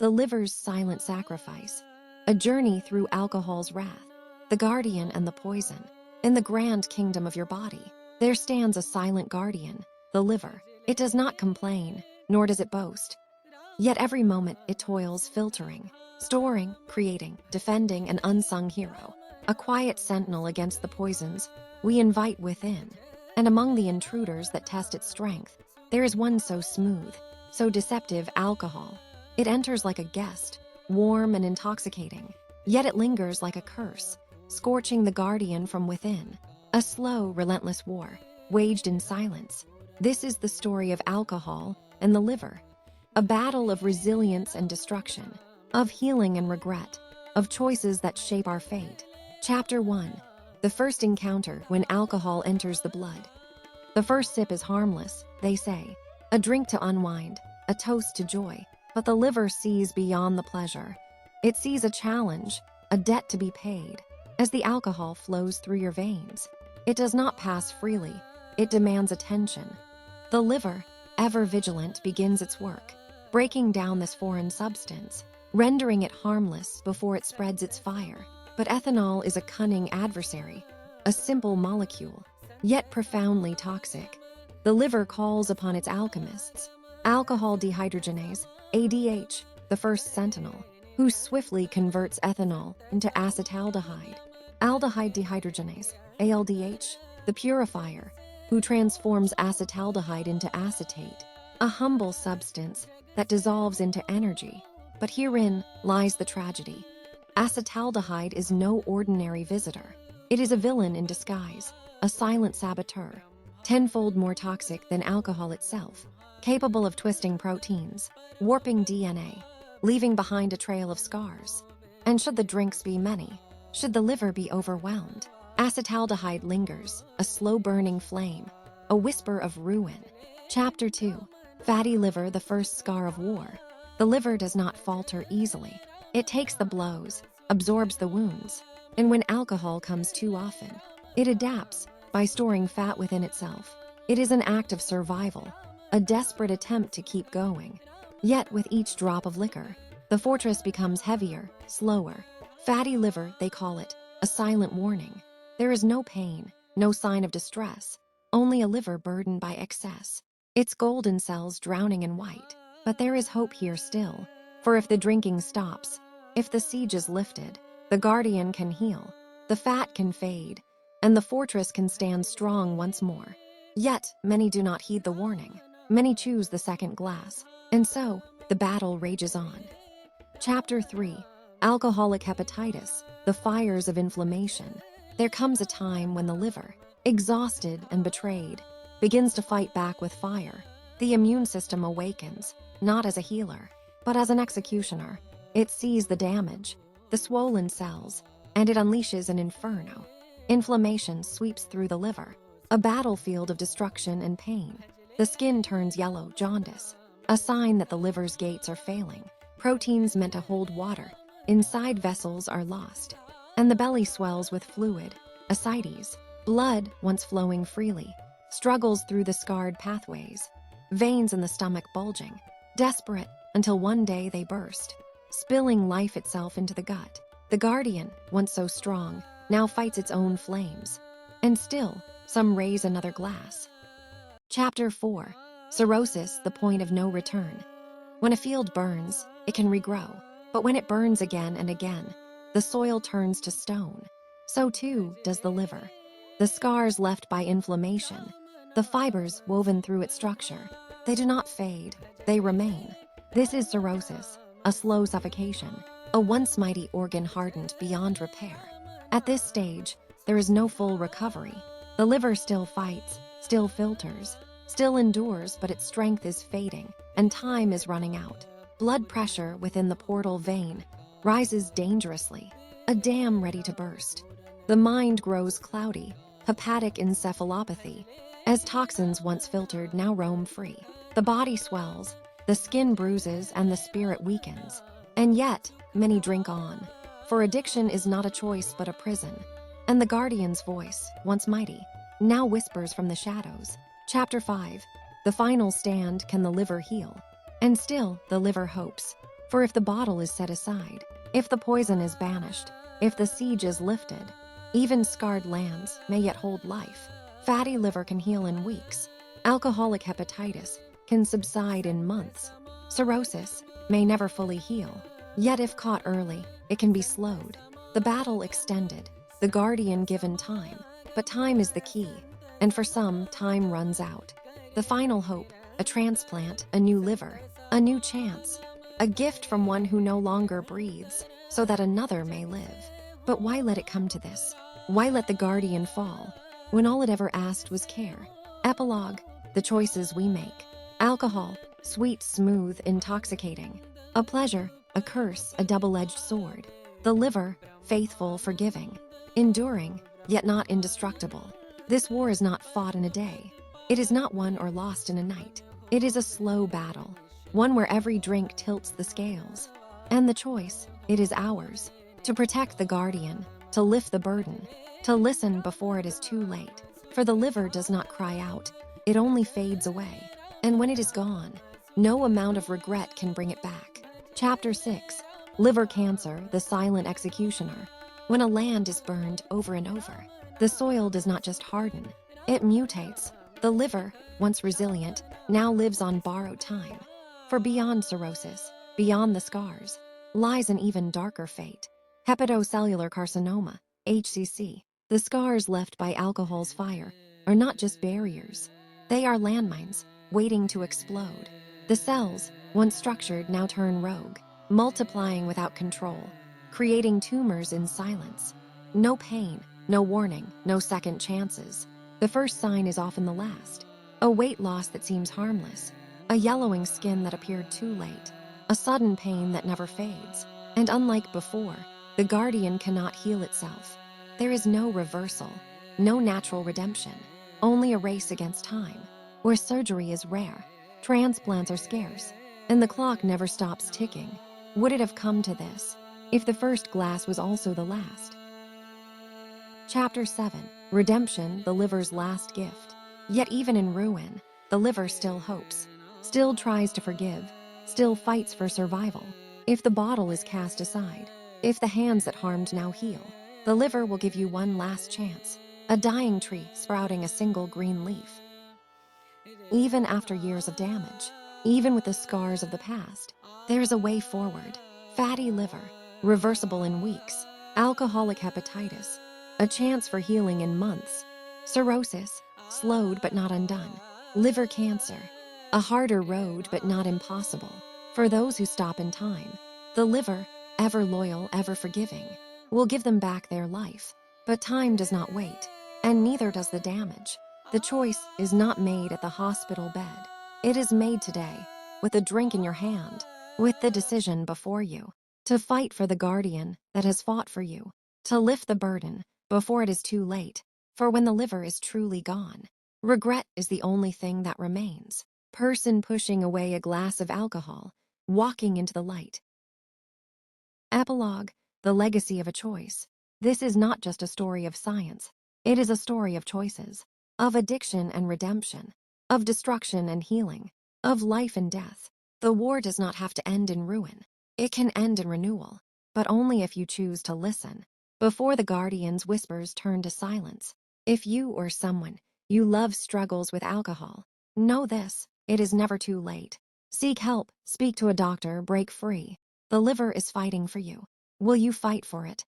The liver's silent sacrifice. A journey through alcohol's wrath. The guardian and the poison. In the grand kingdom of your body, there stands a silent guardian, the liver. It does not complain, nor does it boast. Yet every moment it toils filtering, storing, creating, defending, an unsung hero. A quiet sentinel against the poisons we invite within. And among the intruders that test its strength, there is one so smooth, so deceptive: alcohol. It enters like a guest, warm and intoxicating, yet it lingers like a curse, scorching the guardian from within. A slow, relentless war, waged in silence. This is the story of alcohol and the liver. A battle of resilience and destruction, of healing and regret, of choices that shape our fate. Chapter 1. The first encounter when alcohol enters the blood. The first sip is harmless, they say. A drink to unwind, a toast to joy. But the liver sees beyond the pleasure. It sees a challenge, a debt to be paid. As the alcohol flows through your veins, it does not pass freely. It demands attention. The liver, ever vigilant, begins its work, breaking down this foreign substance, rendering it harmless before it spreads its fire. But ethanol is a cunning adversary, a simple molecule, yet profoundly toxic. The liver calls upon its alchemists, alcohol dehydrogenase, ADH, the first sentinel, who swiftly converts ethanol into acetaldehyde. Aldehyde dehydrogenase, ALDH, the purifier, who transforms acetaldehyde into acetate, a humble substance that dissolves into energy. But herein lies the tragedy. Acetaldehyde is no ordinary visitor. It is a villain in disguise, a silent saboteur, tenfold more toxic than alcohol itself, capable of twisting proteins, warping DNA, leaving behind a trail of scars. And should the drinks be many, should the liver be overwhelmed, acetaldehyde lingers, a slow-burning flame, a whisper of ruin. Chapter 2. Fatty liver, the first scar of war. The liver does not falter easily. It takes the blows, absorbs the wounds, and when alcohol comes too often, it adapts by storing fat within itself. It is an act of survival, a desperate attempt to keep going. Yet with each drop of liquor, the fortress becomes heavier, slower. Fatty liver, they call it, a silent warning. There is no pain, no sign of distress, only a liver burdened by excess, its golden cells drowning in white. But there is hope here still, for if the drinking stops, if the siege is lifted, the guardian can heal, the fat can fade, and the fortress can stand strong once more. Yet many do not heed the warning. Many choose the second glass, and so the battle rages on. Chapter 3. Alcoholic hepatitis, the fires of inflammation. There comes a time when the liver, exhausted and betrayed, begins to fight back with fire. The immune system awakens, not as a healer, but as an executioner. It sees the damage, the swollen cells, and it unleashes an inferno. Inflammation sweeps through the liver, a battlefield of destruction and pain. The skin turns yellow, jaundice, a sign that the liver's gates are failing. Proteins meant to hold water inside vessels are lost, and the belly swells with fluid, ascites. Blood, once flowing freely, struggles through the scarred pathways, veins in the stomach bulging, desperate until one day they burst, spilling life itself into the gut. The guardian, once so strong, now fights its own flames. And still, some raise another glass. Chapter 4. Cirrhosis, the point of no return. When a field burns, it can regrow. But when it burns again and again, the soil turns to stone. So too does the liver. The scars left by inflammation, the fibers woven through its structure, they do not fade, they remain. This is cirrhosis, a slow suffocation, a once mighty organ hardened beyond repair. At this stage, there is no full recovery. The liver still fights, still filters, still endures, but its strength is fading, and time is running out. Blood pressure within the portal vein rises dangerously, a dam ready to burst. The mind grows cloudy, hepatic encephalopathy, as toxins once filtered now roam free. The body swells, the skin bruises, and the spirit weakens. And yet, many drink on, for addiction is not a choice but a prison. And the guardian's voice, once mighty, now whispers from the shadows. Chapter 5. The final stand, can the liver heal? And still, the liver hopes, For if the bottle is set aside, if the poison is banished, if the siege is lifted, even scarred lands may yet hold life. Fatty liver can heal in weeks. Alcoholic hepatitis can subside in months. Cirrhosis may never fully heal. Yet if caught early, it can be slowed. The battle extended, the guardian given time. But time is the key, and for some, time runs out. The final hope, a transplant, a new liver, a new chance, a gift from one who no longer breathes, so that another may live. But why let it come to this? Why let the guardian fall, when all it ever asked was care? Epilogue, the choices we make. Alcohol, sweet, smooth, intoxicating. A pleasure, a curse, a double-edged sword. The liver, faithful, forgiving. Enduring, yet not indestructible. This war is not fought in a day. It is not won or lost in a night. It is a slow battle, one where every drink tilts the scales. And the choice, it is ours. To protect the guardian, to lift the burden, to listen before it is too late. For the liver does not cry out, it only fades away. And when it is gone, no amount of regret can bring it back. Chapter 6. Liver Cancer, the Silent Executioner. When a land is burned over and over, the soil does not just harden, it mutates. The liver, once resilient, now lives on borrowed time. For beyond cirrhosis, beyond the scars, lies an even darker fate. Hepatocellular carcinoma, HCC. The scars left by alcohol's fire are not just barriers. They are landmines, waiting to explode. The cells, once structured, now turn rogue, multiplying without control, creating tumors in silence. No pain, no warning, no second chances. The first sign is often the last. A weight loss that seems harmless, a yellowing skin that appeared too late, a sudden pain that never fades. And unlike before, the guardian cannot heal itself. There is no reversal, no natural redemption, only a race against time, where surgery is rare, transplants are scarce, and the clock never stops ticking. Would it have come to this if the first glass was also the last? Chapter 7. Redemption, the liver's last gift. Yet even in ruin, the liver still hopes, still tries to forgive, still fights for survival. If the bottle is cast aside, if the hands that harmed now heal, the liver will give you one last chance, a dying tree sprouting a single green leaf. Even after years of damage, even with the scars of the past, there is a way forward. Fatty liver, reversible in weeks. Alcoholic hepatitis, a chance for healing in months. Cirrhosis, slowed but not undone. Liver cancer, a harder road but not impossible. For those who stop in time, the liver, ever loyal, ever forgiving, will give them back their life. But time does not wait, and neither does the damage. The choice is not made at the hospital bed. It is made today, with a drink in your hand, with the decision before you, to fight for the guardian that has fought for you, to lift the burden before it is too late. For when the liver is truly gone, regret is the only thing that remains. Person pushing away a glass of alcohol, walking into the light. Epilogue, the legacy of a choice. This is not just a story of science. It is a story of choices, of addiction and redemption, of destruction and healing, of life and death. The war does not have to end in ruin. It can end in renewal, but only if you choose to listen. Before the guardian's whispers turn to silence, if you or someone you love struggles with alcohol, know this: it is never too late. Seek help, speak to a doctor, break free. The liver is fighting for you. Will you fight for it?